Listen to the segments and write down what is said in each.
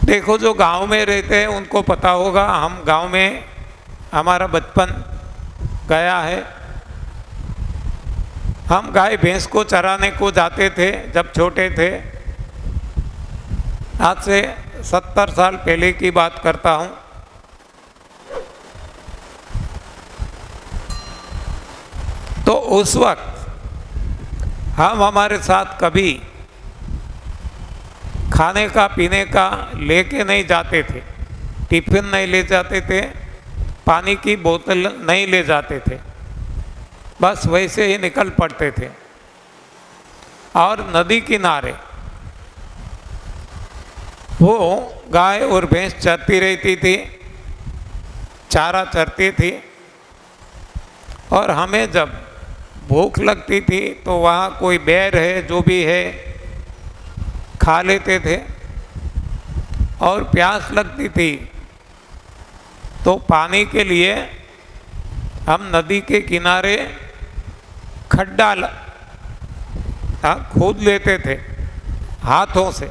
देखो, जो गांव में रहते हैं उनको पता होगा, हम गांव में हमारा बचपन गया है। हम गाय भैंस को चराने को जाते थे जब छोटे थे। आज से 70 साल पहले की बात करता हूँ। तो उस वक्त हम हमारे साथ कभी खाने का पीने का लेके नहीं जाते थे, टिफिन नहीं ले जाते थे, पानी की बोतल नहीं ले जाते थे, बस वैसे ही निकल पड़ते थे। और नदी किनारे वो गाय और भैंस चरती रहती थी, चारा चरती थी। और हमें जब भूख लगती थी तो वहाँ कोई बैर है जो भी है खा लेते थे। और प्यास लगती थी तो पानी के लिए हम नदी के किनारे खड्डा खोद लेते थे हाथों से।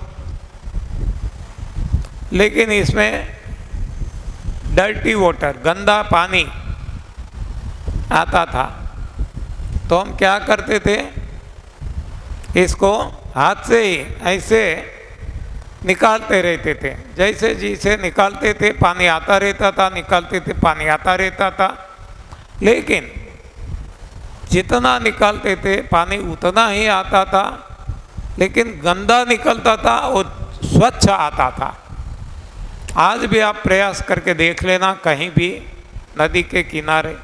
लेकिन इसमें डर्टी वाटर, गंदा पानी आता था। तो हम क्या करते थे, इसको हाथ से ही ऐसे निकालते रहते थे। जैसे जैसे निकालते थे पानी आता रहता था, निकालते थे पानी आता रहता था। लेकिन जितना निकालते थे पानी उतना ही आता था, लेकिन गंदा निकलता था और स्वच्छ आता था। आज भी आप प्रयास करके देख लेना कहीं भी नदी के किनारे,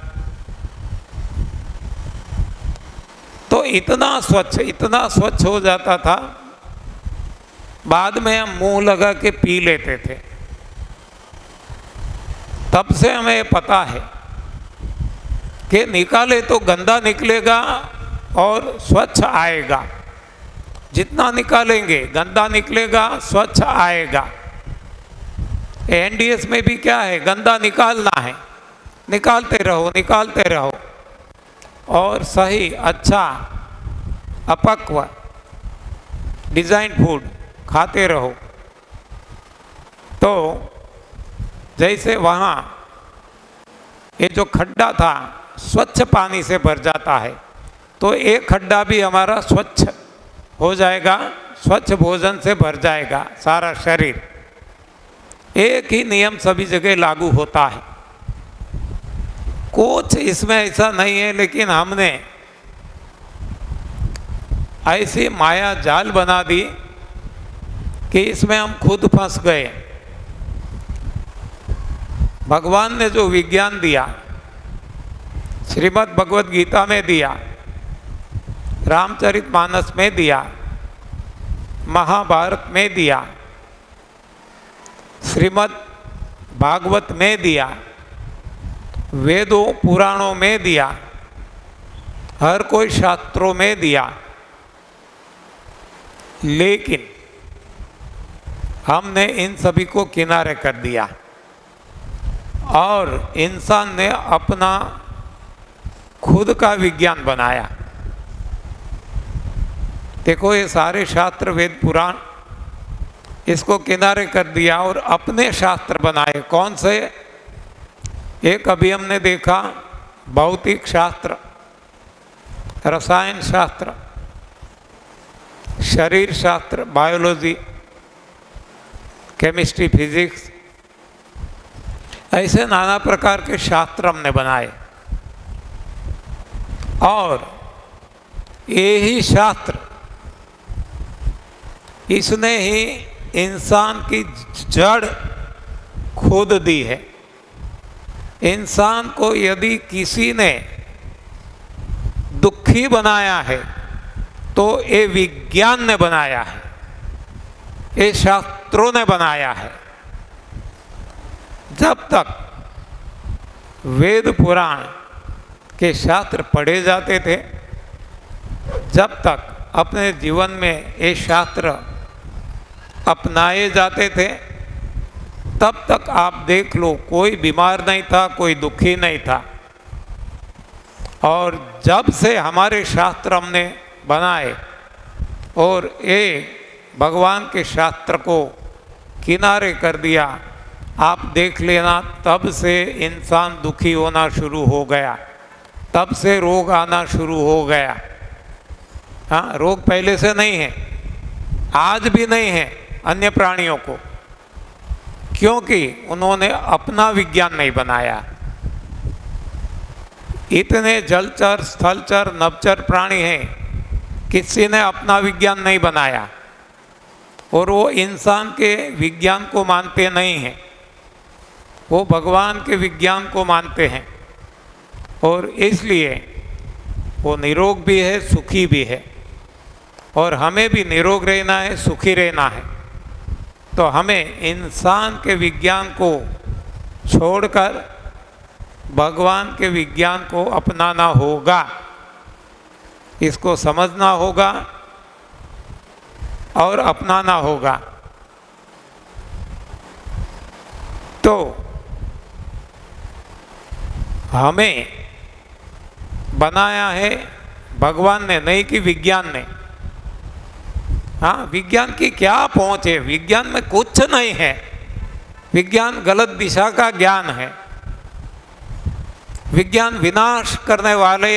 तो इतना स्वच्छ हो जाता था। बाद में हम मुंह लगा के पी लेते थे। तब से हमें पता है कि निकाले तो गंदा निकलेगा और स्वच्छ आएगा। जितना निकालेंगे गंदा निकलेगा, स्वच्छ आएगा। एनडीएस में भी क्या है, गंदा निकालना है, निकालते रहो और सही अच्छा अपक्व डिज़ाइन फूड खाते रहो। तो जैसे वहाँ ये जो खड्डा था स्वच्छ पानी से भर जाता है, तो एक खड्डा भी हमारा स्वच्छ हो जाएगा, स्वच्छ भोजन से भर जाएगा सारा शरीर। एक ही नियम सभी जगह लागू होता है, कुछ इसमें ऐसा नहीं है। लेकिन हमने ऐसी माया जाल बना दी कि इसमें हम खुद फंस गए। भगवान ने जो विज्ञान दिया, श्रीमद् भगवद गीता में दिया, रामचरितमानस में दिया, महाभारत में दिया, श्रीमद् भागवत में दिया, वेदों पुराणों में दिया, हर कोई शास्त्रों में दिया। लेकिन हमने इन सभी को किनारे कर दिया और इंसान ने अपना खुद का विज्ञान बनाया। देखो, ये सारे शास्त्र वेद पुराण इसको किनारे कर दिया और अपने शास्त्र बनाए। कौन से? एक अभी हमने देखा भौतिक शास्त्र, रसायन शास्त्र, शरीर शास्त्र, बायोलॉजी, केमिस्ट्री, फिजिक्स, ऐसे नाना प्रकार के शास्त्र हमने बनाए। और यही शास्त्र, इसने ही इंसान की जड़ खोद दी है। इंसान को यदि किसी ने दुखी बनाया है तो ये विज्ञान ने बनाया है, ये शास्त्रों ने बनाया है। जब तक वेद पुराण के शास्त्र पढ़े जाते थे, जब तक अपने जीवन में ये शास्त्र अपनाए जाते थे, तब तक आप देख लो कोई बीमार नहीं था, कोई दुखी नहीं था। और जब से हमारे शास्त्र हमने बनाए और ये भगवान के शास्त्र को किनारे कर दिया, आप देख लेना तब से इंसान दुखी होना शुरू हो गया, तब से रोग आना शुरू हो गया। हाँ, रोग पहले से नहीं है, आज भी नहीं है अन्य प्राणियों को, क्योंकि उन्होंने अपना विज्ञान नहीं बनाया। इतने जलचर, स्थलचर, नभचर प्राणी हैं, किसी ने अपना विज्ञान नहीं बनाया और वो इंसान के विज्ञान को मानते नहीं हैं, वो भगवान के विज्ञान को मानते हैं और इसलिए वो निरोग भी है, सुखी भी है। और हमें भी निरोग रहना है, सुखी रहना है, तो हमें इंसान के विज्ञान को छोड़कर भगवान के विज्ञान को अपनाना होगा, इसको समझना होगा और अपनाना होगा। तो हमें बनाया है भगवान ने, नहीं कि विज्ञान ने। हाँ, विज्ञान की क्या पहुंच है? विज्ञान में कुछ नहीं है, विज्ञान गलत दिशा का ज्ञान है। विज्ञान विनाश करने वाले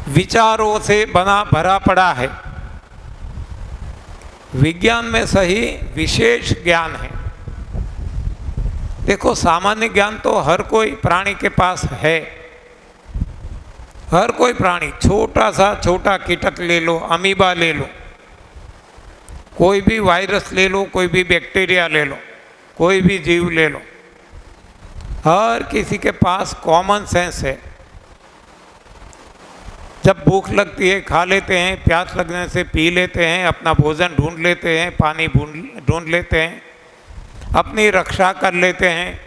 विचारों से बना भरा पड़ा है। विज्ञान में सही विशेष ज्ञान है। देखो, सामान्य ज्ञान तो हर कोई प्राणी के पास है, हर कोई प्राणी, छोटा सा छोटा कीटक ले लो, अमीबा ले लो, कोई भी वायरस ले लो, कोई भी बैक्टीरिया ले लो, कोई भी जीव ले लो, हर किसी के पास कॉमन सेंस है। जब भूख लगती है खा लेते हैं, प्यास लगने से पी लेते हैं, अपना भोजन ढूंढ लेते हैं, पानी ढूंढ लेते हैं, अपनी रक्षा कर लेते हैं,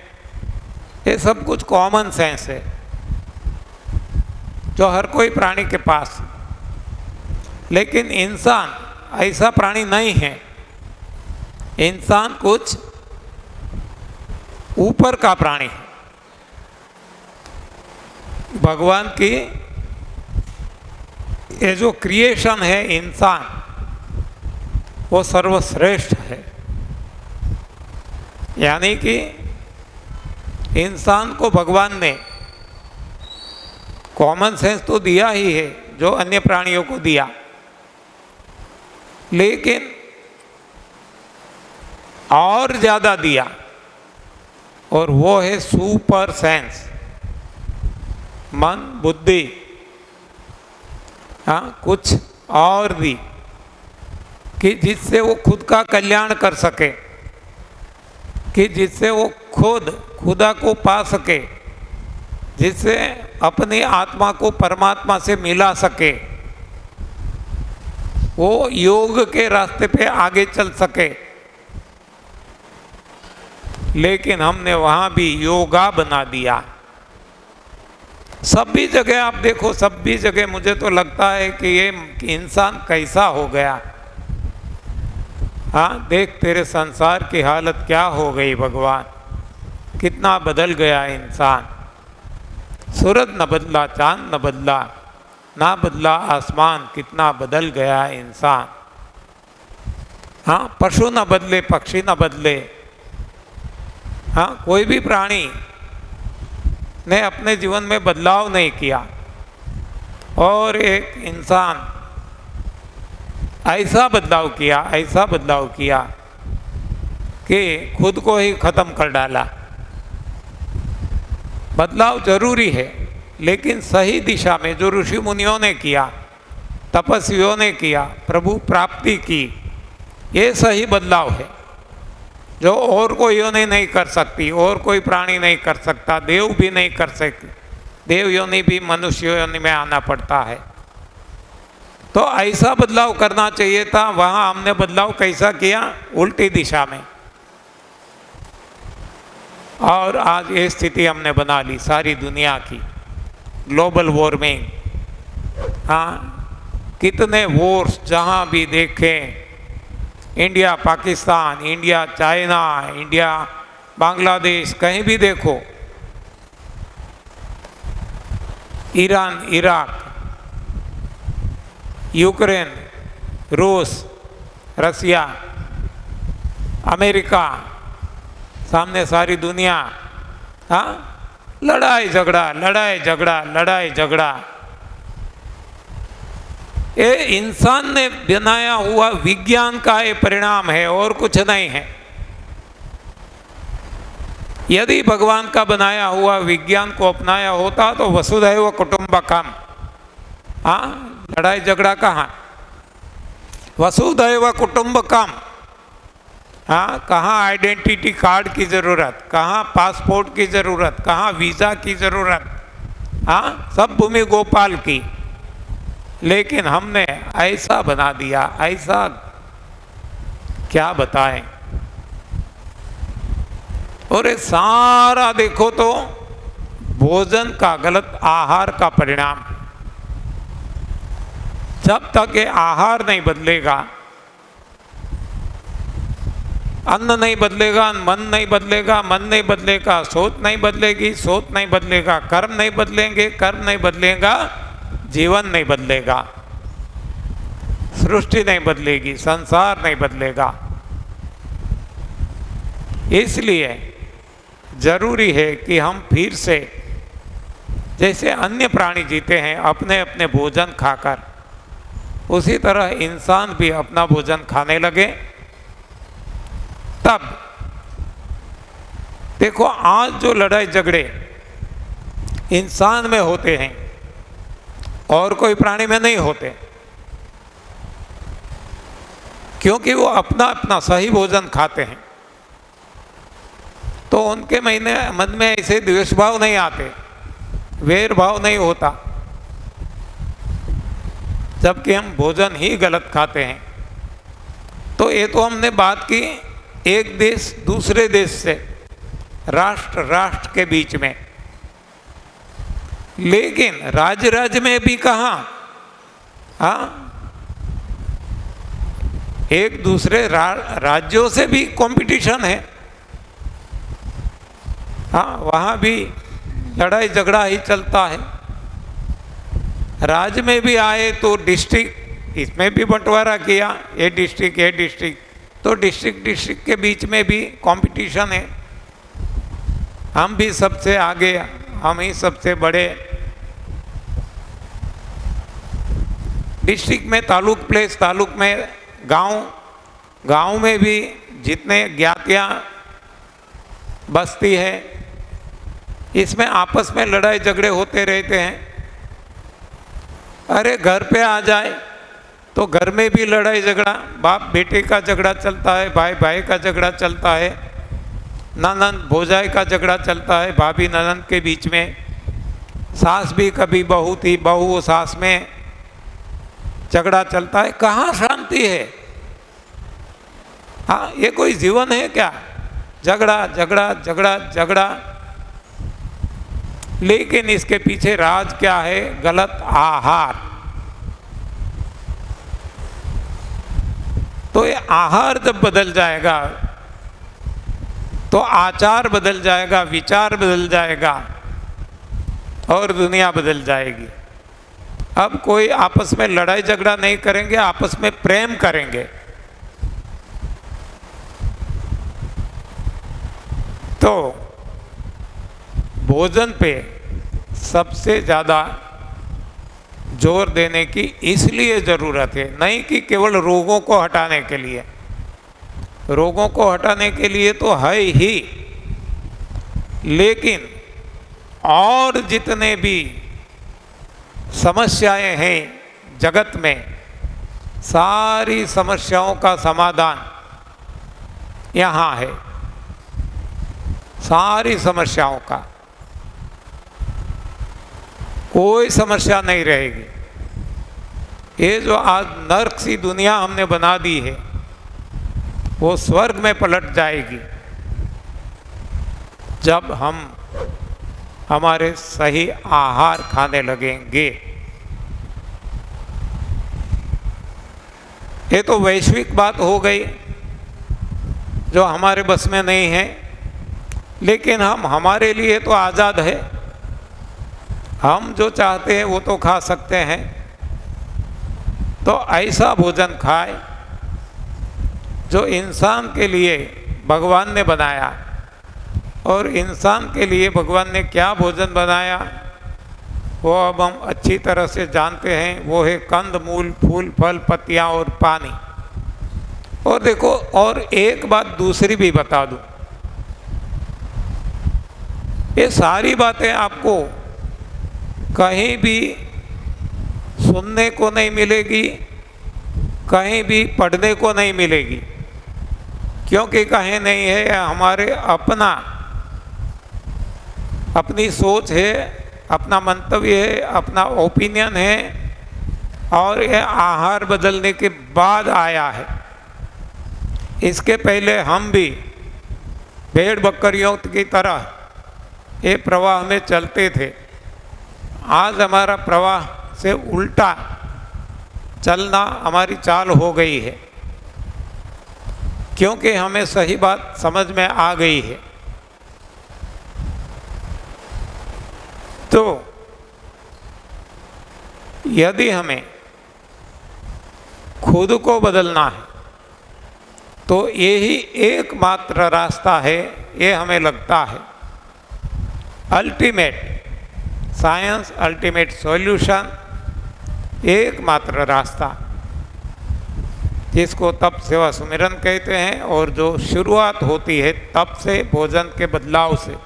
ये सब कुछ कॉमन सेंस है जो हर कोई प्राणी के पास। लेकिन इंसान ऐसा प्राणी नहीं है। इंसान कुछ ऊपर का प्राणी है। भगवान की ये जो क्रिएशन है इंसान, वो सर्वश्रेष्ठ है। यानी कि इंसान को भगवान ने कॉमन सेंस तो दिया ही है जो अन्य प्राणियों को दिया, लेकिन और ज़्यादा दिया, और वो है सुपर सेंस, मन, बुद्धि। हाँ, कुछ और दी कि जिससे वो खुद का कल्याण कर सके, कि जिससे वो खुदा को पा सके, जिससे अपनी आत्मा को परमात्मा से मिला सके, वो योग के रास्ते पे आगे चल सके। लेकिन हमने वहाँ भी योगा बना दिया। सभी जगह आप देखो, सभी जगह मुझे तो लगता है कि ये इंसान कैसा हो गया। हाँ, देख तेरे संसार की हालत क्या हो गई भगवान, कितना बदल गया इंसान। सूरज न बदला, चांद न बदला, ना बदला आसमान, कितना बदल गया इंसान। हाँ, पशु न बदले, पक्षी न बदले, हाँ, कोई भी प्राणी ने अपने जीवन में बदलाव नहीं किया, और एक इंसान ऐसा बदलाव किया कि खुद को ही ख़त्म कर डाला। बदलाव जरूरी है, लेकिन सही दिशा में, जो ऋषि मुनियों ने किया, तपस्वियों ने किया, प्रभु प्राप्ति की, ये सही बदलाव है जो और कोई योनि नहीं कर सकती, और कोई प्राणी नहीं कर सकता, देव भी नहीं कर सकते। देव योनि भी मनुष्य योनि में आना पड़ता है। तो ऐसा बदलाव करना चाहिए था। वहाँ हमने बदलाव कैसा किया? उल्टी दिशा में। और आज ये स्थिति हमने बना ली सारी दुनिया की। ग्लोबल वार्मिंग, हाँ, कितने वॉर्स जहाँ भी देखें, India Pakistan, India China, India Bangladesh, कहीं भी देखो, ईरान, इराक, यूक्रेन, रूस, रसिया, अमेरिका, सामने सारी दुनिया, हाँ, लड़ाई झगड़ा, लड़ाई झगड़ा, लड़ाई झगड़ा। ये इंसान ने बनाया हुआ विज्ञान का ये परिणाम है और कुछ नहीं है। यदि भगवान का बनाया हुआ विज्ञान को अपनाया होता तो वसुधैव कुटुंबकम, हाँ, लड़ाई झगड़ा कहाँ? वसुधैव कुटुंबकम, हाँ, कहाँ आइडेंटिटी कार्ड की ज़रूरत, कहाँ पासपोर्ट की ज़रूरत, कहाँ वीज़ा की ज़रूरत, हाँ, सब भूमि गोपाल की। लेकिन हमने ऐसा बना दिया, ऐसा क्या बताएं। और ये सारा देखो तो भोजन का, गलत आहार का परिणाम। जब तक ये आहार नहीं बदलेगा, अन्न नहीं बदलेगा, मन नहीं बदलेगा, मन नहीं बदलेगा, सोच नहीं बदलेगी, सोच नहीं बदलेगा, कर्म नहीं बदलेंगे, कर्म नहीं बदलेगा, जीवन नहीं बदलेगा, सृष्टि नहीं बदलेगी, संसार नहीं बदलेगा। इसलिए जरूरी है कि हम फिर से जैसे अन्य प्राणी जीते हैं अपने अपने भोजन खाकर, उसी तरह इंसान भी अपना भोजन खाने लगे। तब देखो आज जो लड़ाई झगड़े इंसान में होते हैं और कोई प्राणी में नहीं होते, क्योंकि वो अपना अपना सही भोजन खाते हैं, तो उनके मन में ऐसे द्वेष भाव नहीं आते, वैर भाव नहीं होता। जबकि हम भोजन ही गलत खाते हैं। तो ये तो हमने बात की एक देश दूसरे देश से, राष्ट्र राष्ट्र के बीच में, लेकिन राज्य राज्य में भी कहाँ, हाँ, एक दूसरे राज्यों से भी कंपटीशन है, हाँ, वहाँ भी लड़ाई झगड़ा ही चलता है। राज्य में भी आए तो डिस्ट्रिक्ट, इसमें भी बंटवारा किया, ये डिस्ट्रिक्ट, तो डिस्ट्रिक्ट के बीच में भी कंपटीशन है। हम भी सबसे आगे, हम ही सबसे बड़े। डिस्ट्रिक्ट में तालुक प्लेस, तालुक में गांव, गांव में भी जितने ज्ञातियाँ बस्ती है, इसमें आपस में लड़ाई झगड़े होते रहते हैं। अरे घर पे आ जाए तो घर में भी लड़ाई झगड़ा, बाप बेटे का झगड़ा चलता है, भाई भाई का झगड़ा चलता है, ननंद भौजाई का झगड़ा चलता है, भाभी ननंद के बीच में, सास भी कभी बहू थी, बहू सास में झगड़ा चलता है। कहाँ शांति है? हाँ, ये कोई जीवन है क्या? झगड़ा झगड़ा झगड़ा झगड़ा। लेकिन इसके पीछे राज क्या है? गलत आहार। तो ये आहार जब बदल जाएगा तो आचार बदल जाएगा, विचार बदल जाएगा और दुनिया बदल जाएगी। अब कोई आपस में लड़ाई झगड़ा नहीं करेंगे, आपस में प्रेम करेंगे। तो भोजन पे सबसे ज़्यादा जोर देने की इसलिए ज़रूरत है, नहीं कि केवल रोगों को हटाने के लिए। रोगों को हटाने के लिए तो है ही, लेकिन और जितने भी समस्याएं हैं जगत में, सारी समस्याओं का समाधान यहाँ है। सारी समस्याओं का कोई समस्या नहीं रहेगी। ये जो आज नर्क सी दुनिया हमने बना दी है, वो स्वर्ग में पलट जाएगी जब हम हमारे सही आहार खाने लगेंगे। ये तो वैश्विक बात हो गई जो हमारे बस में नहीं है, लेकिन हम हमारे लिए तो आज़ाद है। हम जो चाहते हैं वो तो खा सकते हैं। तो ऐसा भोजन खाए जो इंसान के लिए भगवान ने बनाया, और इंसान के लिए भगवान ने क्या भोजन बनाया वो अब हम अच्छी तरह से जानते हैं। वो है कंद मूल, फूल फल, पत्तियाँ और पानी। और देखो, और एक बात दूसरी भी बता दूं, ये सारी बातें आपको कहीं भी सुनने को नहीं मिलेगी, कहीं भी पढ़ने को नहीं मिलेगी, क्योंकि कहीं नहीं है, हमारे अपनी सोच है, अपना मंतव्य है, अपना ओपिनियन है, और ये आहार बदलने के बाद आया है। इसके पहले हम भी भेड़ बकरियों की तरह ये प्रवाह में चलते थे। आज हमारा प्रवाह से उल्टा चलना हमारी चाल हो गई है, क्योंकि हमें सही बात समझ में आ गई है। तो यदि हमें खुद को बदलना है तो यही एकमात्र रास्ता है, ये हमें लगता है। अल्टीमेट साइंस, अल्टीमेट सॉल्यूशन, एकमात्र रास्ता, जिसको तप सेवा सुमिरन कहते हैं, और जो शुरुआत होती है तप से, भोजन के बदलाव से,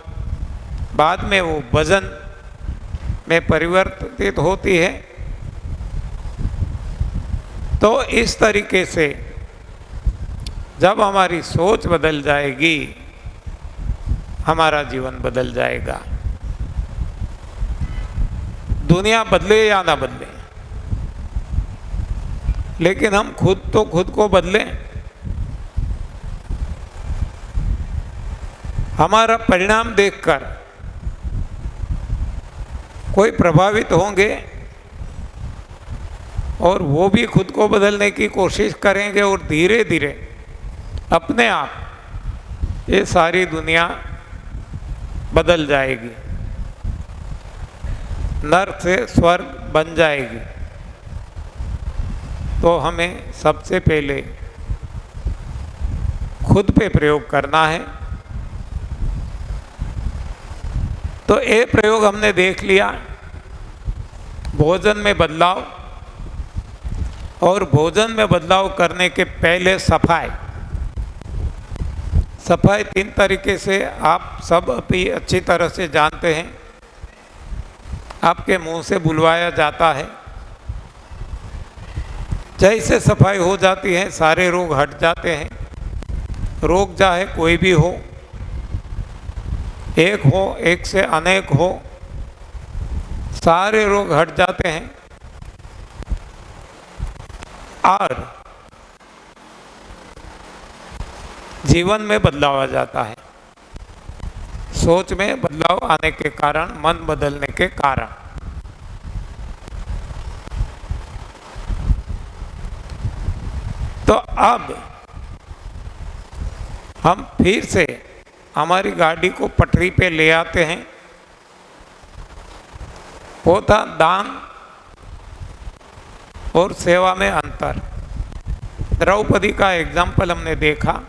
बाद में वो भजन में परिवर्तित होती है। तो इस तरीके से जब हमारी सोच बदल जाएगी, हमारा जीवन बदल जाएगा। दुनिया बदले या ना बदले, लेकिन हम खुद तो खुद को बदलें। हमारा परिणाम देखकर कोई प्रभावित होंगे, और वो भी खुद को बदलने की कोशिश करेंगे, और धीरे धीरे अपने आप ये सारी दुनिया बदल जाएगी, नर्क से स्वर्ग बन जाएगी। तो हमें सबसे पहले खुद पे प्रयोग करना है। तो ये प्रयोग हमने देख लिया, भोजन में बदलाव, और भोजन में बदलाव करने के पहले सफाई। सफाई 3 तरीके से आप सब अभी अच्छी तरह से जानते हैं। आपके मुंह से बुलवाया जाता है, जैसे सफाई हो जाती है सारे रोग हट जाते हैं। रोग चाहे कोई भी हो, एक हो, एक से अनेक हो, सारे रोग हट जाते हैं। और जीवन में बदलाव आ जाता है, सोच में बदलाव आने के कारण, मन बदलने के कारण। तो अब हम फिर से हमारी गाड़ी को पटरी पे ले आते हैं। वो था दान और सेवा में अंतर। द्रौपदी का एग्जाम्पल हमने देखा।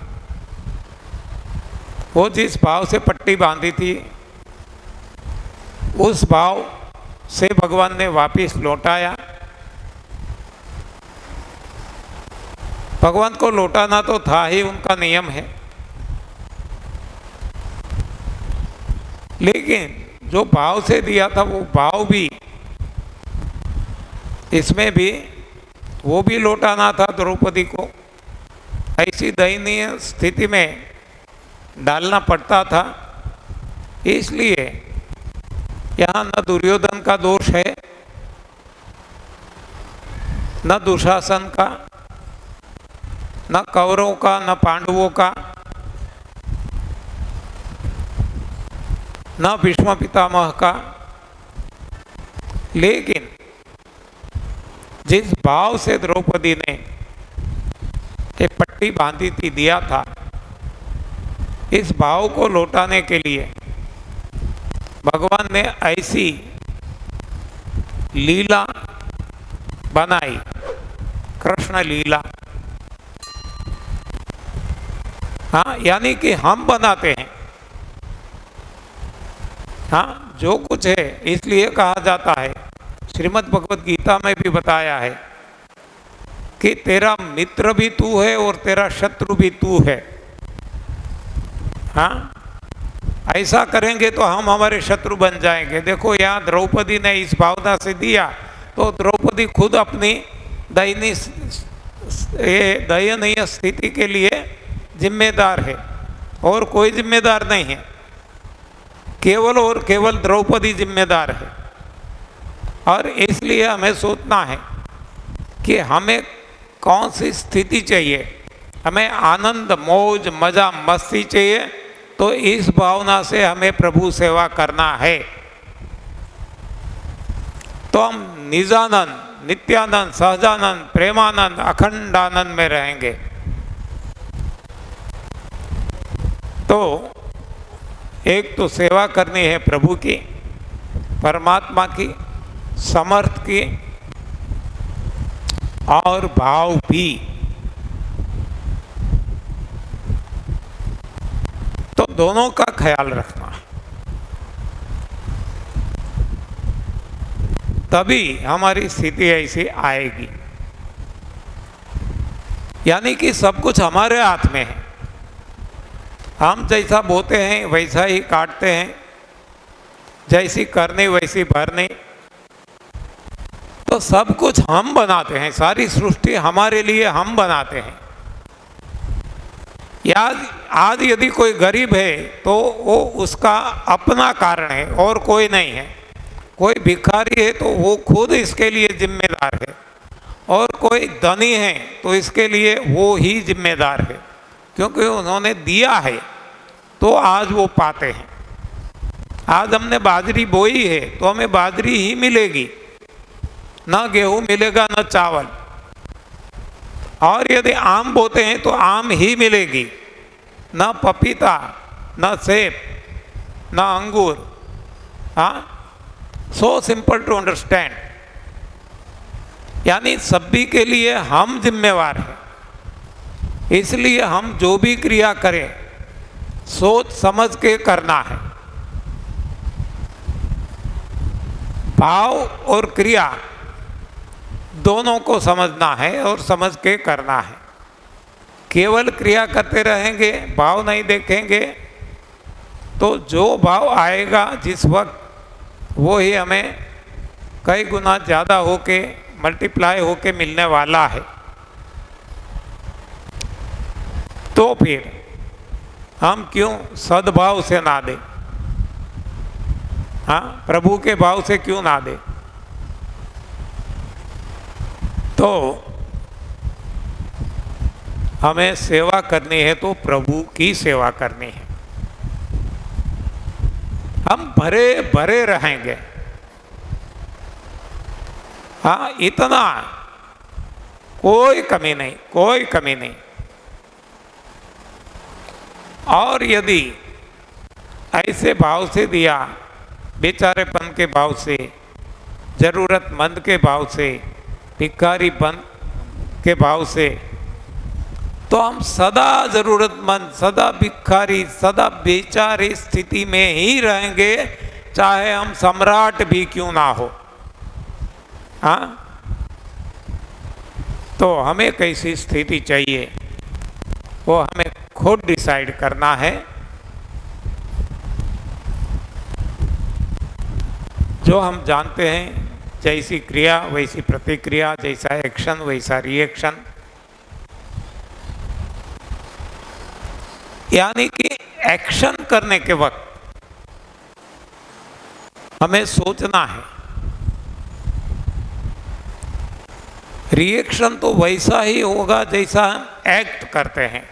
वो जिस भाव से पट्टी बांधी थी, उस भाव से भगवान ने वापिस लौटाया। भगवान को लौटाना तो था ही, उनका नियम है, लेकिन जो भाव से दिया था वो भाव भी, इसमें भी वो भी लौटाना था द्रौपदी को। ऐसी दयनीय स्थिति में डालना पड़ता था। इसलिए यहाँ न दुर्योधन का दोष है, न दुशासन का, न कौरवों का, न पांडवों का, न भीष्म पितामह का। लेकिन जिस भाव से द्रौपदी ने ये पट्टी बांधी थी, दिया था, इस भाव को लौटाने के लिए भगवान ने ऐसी लीला बनाई, कृष्ण लीला। हाँ, यानी कि हम बनाते हैं। हाँ, जो कुछ है, इसलिए कहा जाता है, श्रीमद् भगवत गीता में भी बताया है कि तेरा मित्र भी तू है और तेरा शत्रु भी तू है। हाँ, ऐसा करेंगे तो हम हमारे शत्रु बन जाएंगे। देखो यहाँ द्रौपदी ने इस भावना से दिया तो द्रौपदी खुद अपनी दयनीय स्थिति के लिए जिम्मेदार है और कोई जिम्मेदार नहीं है, केवल और केवल द्रौपदी जिम्मेदार है। और इसलिए हमें सोचना है कि हमें कौन सी स्थिति चाहिए। हमें आनंद, मौज, मजा, मस्ती चाहिए तो इस भावना से हमें प्रभु सेवा करना है। तो हम निजानंद, नित्यानंद, सहजानंद, प्रेमानंद, अखंडानंद में रहेंगे। तो एक तो सेवा करनी है प्रभु की, परमात्मा की, समर्थ की और भाव भी। तो दोनों का ख्याल रखना है, तभी हमारी स्थिति ऐसी आएगी। यानी कि सब कुछ हमारे हाथ में है। हम जैसा बोते हैं वैसा ही काटते हैं, जैसी करनी वैसी भरनी। तो सब कुछ हम बनाते हैं, सारी सृष्टि हमारे लिए हम बनाते हैं। आज यदि कोई गरीब है तो वो उसका अपना कारण है और कोई नहीं है। कोई भिखारी है तो वो खुद इसके लिए जिम्मेदार है, और कोई धनी है तो इसके लिए वो ही जिम्मेदार है, क्योंकि उन्होंने दिया है तो आज वो पाते हैं। आज हमने बाजरी बोई है तो हमें बाजरी ही मिलेगी, ना गेहूं मिलेगा ना चावल। और यदि आम बोते हैं तो आम ही मिलेगी, ना पपीता, ना सेब, ना अंगूर। हाँ, सो सिंपल टू अंडरस्टैंड। यानी सभी के लिए हम जिम्मेवार हैं। इसलिए हम जो भी क्रिया करें सोच समझ के करना है। भाव और क्रिया दोनों को समझना है और समझ के करना है। केवल क्रिया करते रहेंगे, भाव नहीं देखेंगे, तो जो भाव आएगा जिस वक्त वो ही हमें कई गुना ज़्यादा होके मल्टीप्लाई होके मिलने वाला है। तो फिर हम क्यों सद्भाव से ना दें? हाँ, प्रभु के भाव से क्यों ना दें? तो हमें सेवा करनी है तो प्रभु की सेवा करनी है। हम भरे भरे रहेंगे। हाँ, इतना कोई कमी नहीं, कोई कमी नहीं। और यदि ऐसे भाव से दिया, बेचारेपन के भाव से, जरूरतमंद के भाव से, भिखारीपन के भाव से, तो हम सदा जरूरतमंद, सदा भिखारी, सदा बेचारे स्थिति में ही रहेंगे, चाहे हम सम्राट भी क्यों ना हो। हाँ, तो हमें कैसी स्थिति चाहिए वो हमें खुद डिसाइड करना है। जो हम जानते हैं, जैसी क्रिया वैसी प्रतिक्रिया, जैसा एक्शन वैसा रिएक्शन। यानी कि एक्शन करने के वक्त हमें सोचना है। रिएक्शन तो वैसा ही होगा जैसा हम एक्ट करते हैं।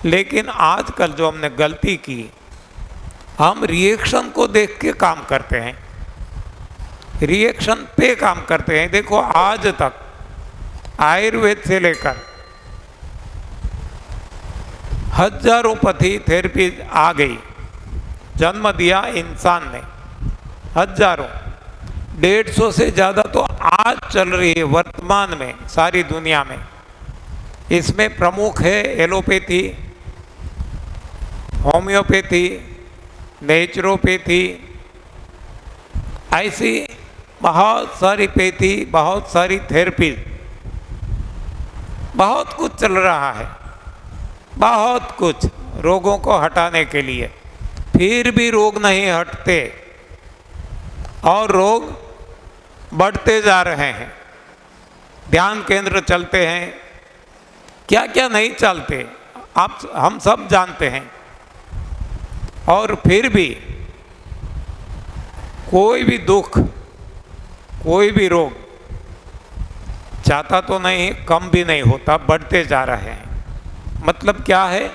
लेकिन आजकल जो हमने गलती की, हम रिएक्शन को देख के काम करते हैं, रिएक्शन पे काम करते हैं। देखो, आज तक आयुर्वेद से लेकर हजारों पथी थेरेपी आ गई, जन्म दिया इंसान ने, हजारों, 150 से ज़्यादा तो आज चल रही है वर्तमान में सारी दुनिया में। इसमें प्रमुख है एलोपैथी, होम्योपैथी, नेचुरोपैथी, ऐसी बहुत सारी पैथी, बहुत सारी थेरेपी, बहुत कुछ चल रहा है, बहुत कुछ रोगों को हटाने के लिए। फिर भी रोग नहीं हटते और रोग बढ़ते जा रहे हैं। ध्यान केंद्र चलते हैं, क्या क्या नहीं चलते आप हम सब जानते हैं, और फिर भी कोई भी दुख, कोई भी रोग चाहता तो नहीं, कम भी नहीं होता, बढ़ते जा रहे हैं। मतलब क्या है?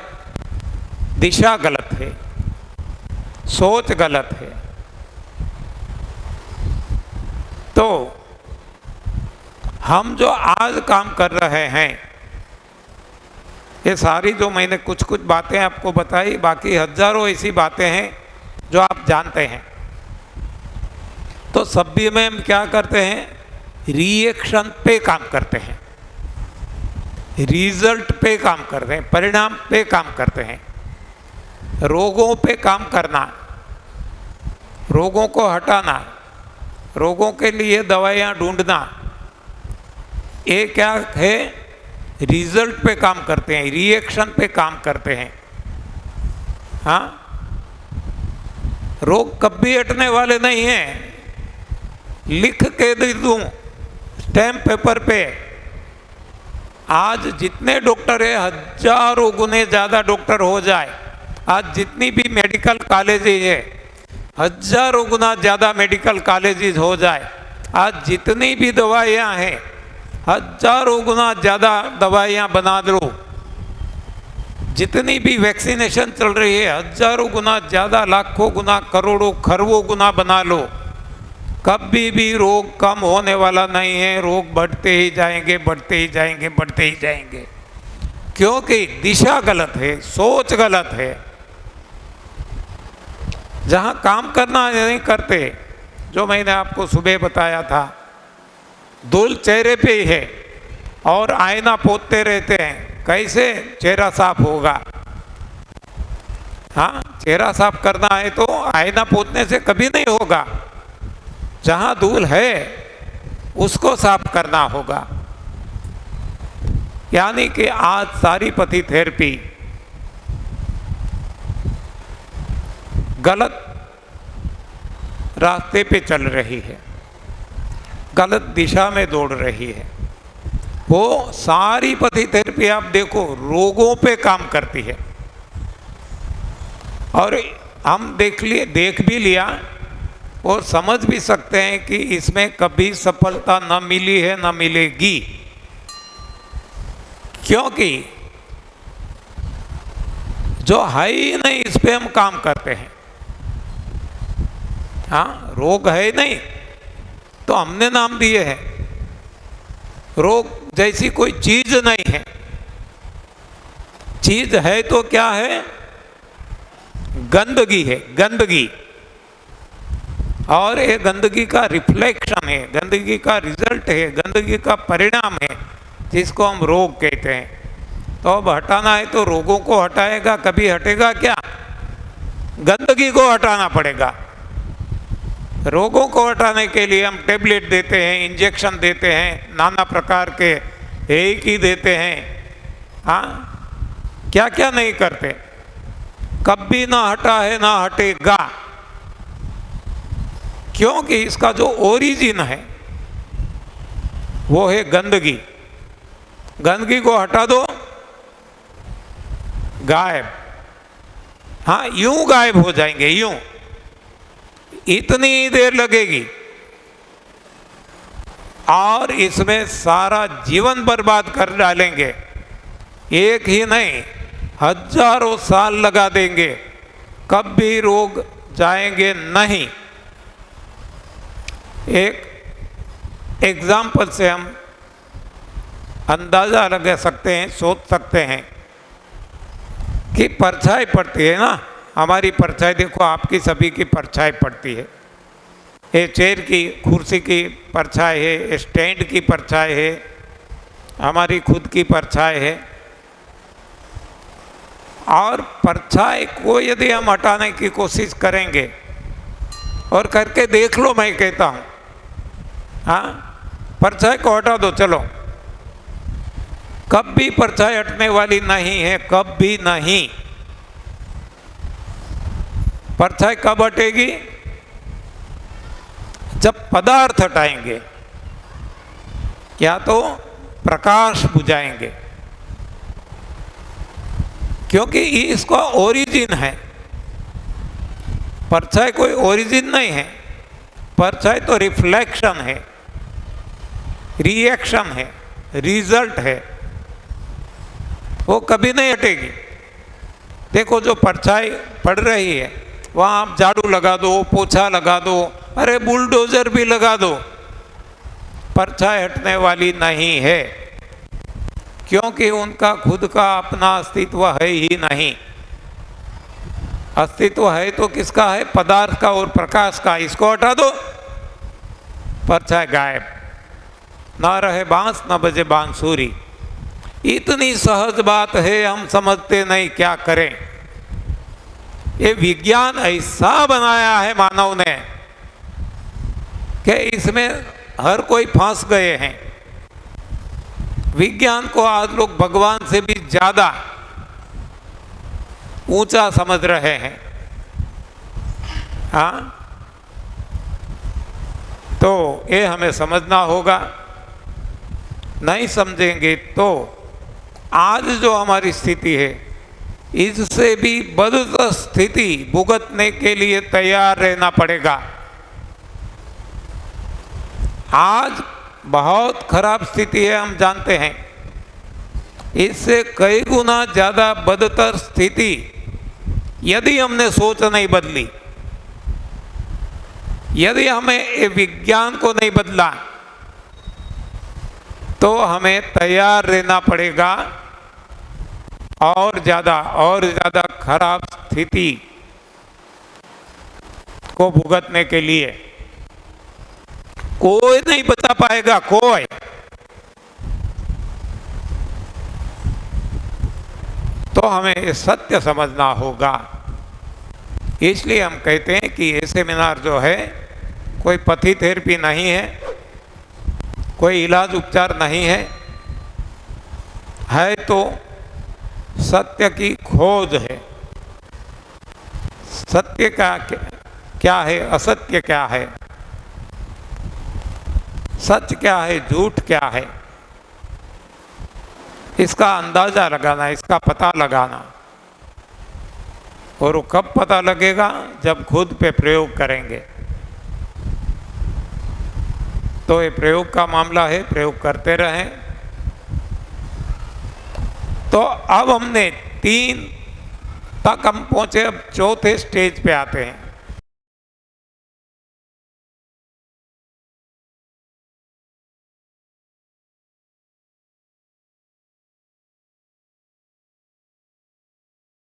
दिशा गलत है, सोच गलत है। तो हम जो आज काम कर रहे हैं, ये सारी जो मैंने कुछ कुछ बातें आपको बताई, बाकी हजारों ऐसी बातें हैं जो आप जानते हैं। तो सभी में हम क्या करते हैं? रिएक्शन पे काम करते हैं, रिजल्ट पे काम करते हैं, परिणाम पे काम करते हैं। रोगों पे काम करना, रोगों को हटाना, रोगों के लिए दवाइयाँ ढूंढना, ये क्या है? रिजल्ट पे काम करते हैं, रिएक्शन पे काम करते हैं। हाँ, रोग कभी हटने वाले नहीं हैं। लिख के दे दूं स्टैम्प पेपर पे, आज जितने डॉक्टर है, हजारों गुने ज़्यादा डॉक्टर हो जाए, आज जितनी भी मेडिकल कॉलेजेज है, हजारों गुना ज़्यादा मेडिकल कॉलेजेज हो जाए, आज जितनी भी दवाइयाँ हैं, हजारों गुना ज़्यादा दवाइयाँ बना दो, जितनी भी वैक्सीनेशन चल रही है, हजारों गुना ज़्यादा, लाखों गुना, करोड़ों खरबों गुना बना लो, कभी भी रोग कम होने वाला नहीं है। रोग बढ़ते ही जाएंगे, बढ़ते ही जाएंगे, बढ़ते ही जाएंगे, क्योंकि दिशा गलत है, सोच गलत है। जहाँ काम करना नहीं करते, जो मैंने आपको सुबह बताया था, धूल चेहरे पे ही है और आईना पोतते रहते हैं, कैसे चेहरा साफ होगा? हाँ, चेहरा साफ करना है तो आईना पोतने से कभी नहीं होगा। जहाँ धूल है उसको साफ करना होगा। यानी कि आज सारी पथी थेरेपी गलत रास्ते पे चल रही है, गलत दिशा में दौड़ रही है। वो सारी पथी थेरेपी आप देखो, रोगों पे काम करती है। और हम देख भी लिया और समझ भी सकते हैं कि इसमें कभी सफलता न मिली है, न मिलेगी, क्योंकि जो है ही नहीं इस पे हम काम करते हैं। हाँ, रोग है नहीं तो हमने नाम दिए हैं। रोग जैसी कोई चीज नहीं है, चीज है तो क्या है? गंदगी है, गंदगी। और ये गंदगी का रिफ्लेक्शन है, गंदगी का रिजल्ट है, गंदगी का परिणाम है, जिसको हम रोग कहते हैं। तो अब हटाना है तो रोगों को हटाएगा, कभी हटेगा क्या? गंदगी को हटाना पड़ेगा। रोगों को हटाने के लिए हम टेबलेट देते हैं, इंजेक्शन देते हैं, नाना प्रकार के एक ही देते हैं। हाँ, क्या क्या नहीं करते, कभी ना हटा है, ना हटेगा, क्योंकि इसका जो ओरिजिन है वो है गंदगी। गंदगी को हटा दो, गायब। हाँ, यूं गायब हो जाएंगे, यूं। इतनी ही देर लगेगी और इसमें सारा जीवन बर्बाद कर डालेंगे। एक ही नहीं, हजारों साल लगा देंगे, कभी रोग जाएंगे नहीं। एक एग्जाम्पल से हम अंदाज़ा लगा सकते हैं, सोच सकते हैं कि परछाई पड़ती है ना, हमारी परछाई देखो, आपकी सभी की परछाई पड़ती है। ये चेयर की, कुर्सी की परछाई है, स्टैंड की परछाई है, हमारी खुद की परछाई है। और परछाई को यदि हम हटाने की कोशिश करेंगे, और करके देख लो, मैं कहता हूँ, हाँ, परछाई को हटा दो, चलो, कभी परछाई हटने वाली नहीं है, कभी नहीं। परछाई कब हटेगी? जब पदार्थ हटाएंगे, या तो प्रकाश बुझाएंगे, क्योंकि इसका ओरिजिन है। परछाई कोई ओरिजिन नहीं है, परछाई तो रिफ्लेक्शन है, रिएक्शन है, रिजल्ट है, वो कभी नहीं हटेगी। देखो, जो परछाई पड़ रही है, वहाँ आप झाड़ू लगा दो, पोछा लगा दो, अरे बुलडोजर भी लगा दो, परछाई हटने वाली नहीं है, क्योंकि उनका खुद का अपना अस्तित्व है ही नहीं। अस्तित्व है तो किसका है? पदार्थ का और प्रकाश का। इसको हटा दो, परछाई गायब। ना रहे बांस न बजे बांसुरी। इतनी सहज बात है, हम समझते नहीं, क्या करें। ये विज्ञान ऐसा बनाया है मानव ने कि इसमें हर कोई फंस गए हैं। विज्ञान को आज लोग भगवान से भी ज्यादा ऊंचा समझ रहे हैं। हाँ, तो ये हमें समझना होगा। नहीं समझेंगे तो आज जो हमारी स्थिति है, इससे भी बदतर स्थिति भुगतने के लिए तैयार रहना पड़ेगा। आज बहुत खराब स्थिति है, हम जानते हैं। इससे कई गुना ज़्यादा बदतर स्थिति यदि हमने सोच नहीं बदली, यदि हमें विज्ञान को नहीं बदला, तो हमें तैयार रहना पड़ेगा और ज़्यादा खराब स्थिति को भुगतने के लिए। कोई नहीं बचा पाएगा, कोई। तो हमें ये सत्य समझना होगा। इसलिए हम कहते हैं कि ये सेमिनार जो है कोई पथी थेरेपी नहीं है, कोई इलाज उपचार नहीं है तो सत्य की खोज है। सत्य का क्या है, असत्य क्या है, सच क्या है, झूठ क्या है, इसका अंदाजा लगाना, इसका पता लगाना। और वो कब पता लगेगा? जब खुद पे प्रयोग करेंगे। तो ये प्रयोग का मामला है, प्रयोग करते रहें। तो अब हमने 3 तक हम पहुंचे, अब चौथे स्टेज पे आते हैं।